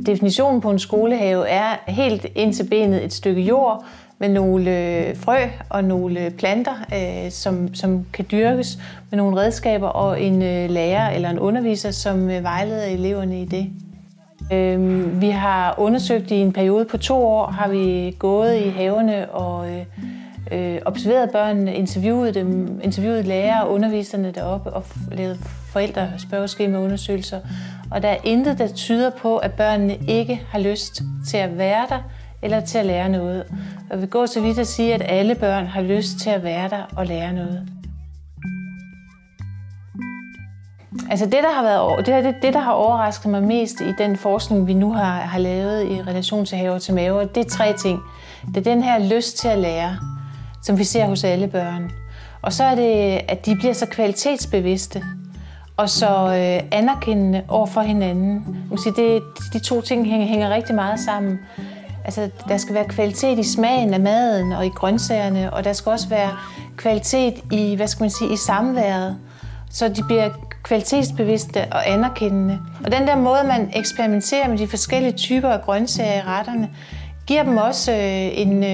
definitionen på en skolehave er helt ind til benet et stykke jord med nogle frø og nogle planter, som kan dyrkes med nogle redskaber og en lærer eller en underviser, som vejleder eleverne i det. Vi har undersøgt i en periode på 2 år, har vi gået i haverne og observeret børnene, interviewet lærere og underviserne deroppe og lavet forældrespørgeskemaundersøgelser. Og der er intet, der tyder på, at børnene ikke har lyst til at være der eller til at lære noget. Og jeg vil gå så vidt at sige, at alle børn har lyst til at være der og lære noget. Altså det, der har overrasket mig mest i den forskning, vi nu har lavet i relation til haver til maver, det er 3 ting. Det er den her lyst til at lære, som vi ser hos alle børn. Og så er det, at de bliver så kvalitetsbevidste og så anerkendende over for hinanden. De 2 ting hænger rigtig meget sammen. Altså, der skal være kvalitet i smagen af maden og i grøntsagerne, og der skal også være kvalitet i, i samværet, så de bliver kvalitetsbevidste og anerkendende. Og den der måde, man eksperimenterer med de forskellige typer af grøntsager i retterne, giver dem også en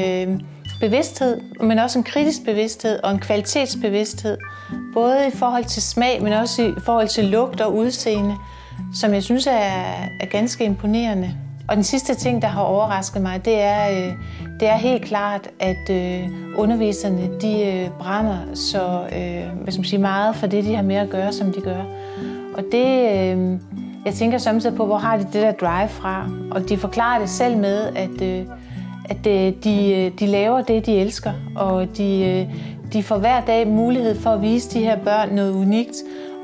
bevidsthed, men også en kritisk bevidsthed og en kvalitetsbevidsthed, både i forhold til smag, men også i forhold til lugt og udseende, som jeg synes er ganske imponerende. Og den sidste ting, der har overrasket mig, det er helt klart, at underviserne de brænder så meget for det, de har med at gøre, som de gør. Og det, jeg tænker samtidig på, hvor har de det der drive fra? Og de forklarer det selv med, at de laver det, de elsker, og de får hver dag mulighed for at vise de her børn noget unikt.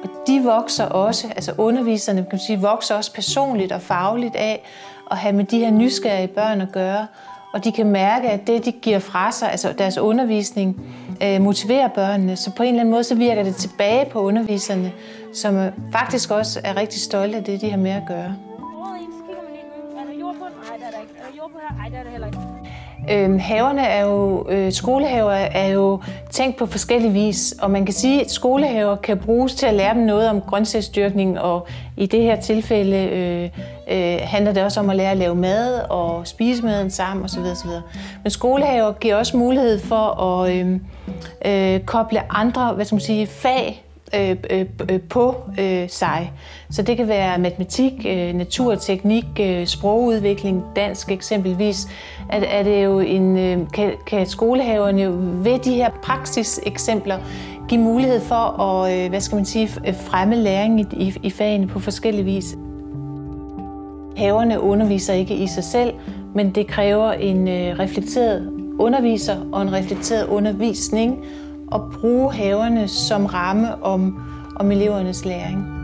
Og de vokser også, altså underviserne vokser også personligt og fagligt af at have med de her nysgerrige børn at gøre. Og de kan mærke, at det, de giver fra sig, altså deres undervisning, motiverer børnene. Så på en eller anden måde, så virker det tilbage på underviserne, som faktisk også er rigtig stolte af det, de har med at gøre. Haverne er jo, skolehaver er jo tænkt på forskellig vis, og man kan sige, at skolehaver kan bruges til at lære dem noget om grøntsagsdyrkning, og i det her tilfælde handler det også om at lære at lave mad og spise maden sammen osv. Men skolehaver giver også mulighed for at koble andre fag på sig. Så det kan være matematik, naturteknik, sprogudvikling, dansk eksempelvis. Er det jo kan skolehaverne jo ved de her praksiseksempler give mulighed for at fremme læring i fagene på forskellige vis. Haverne underviser ikke i sig selv, men det kræver en reflekteret underviser og en reflekteret undervisning at bruge haverne som ramme om elevernes læring.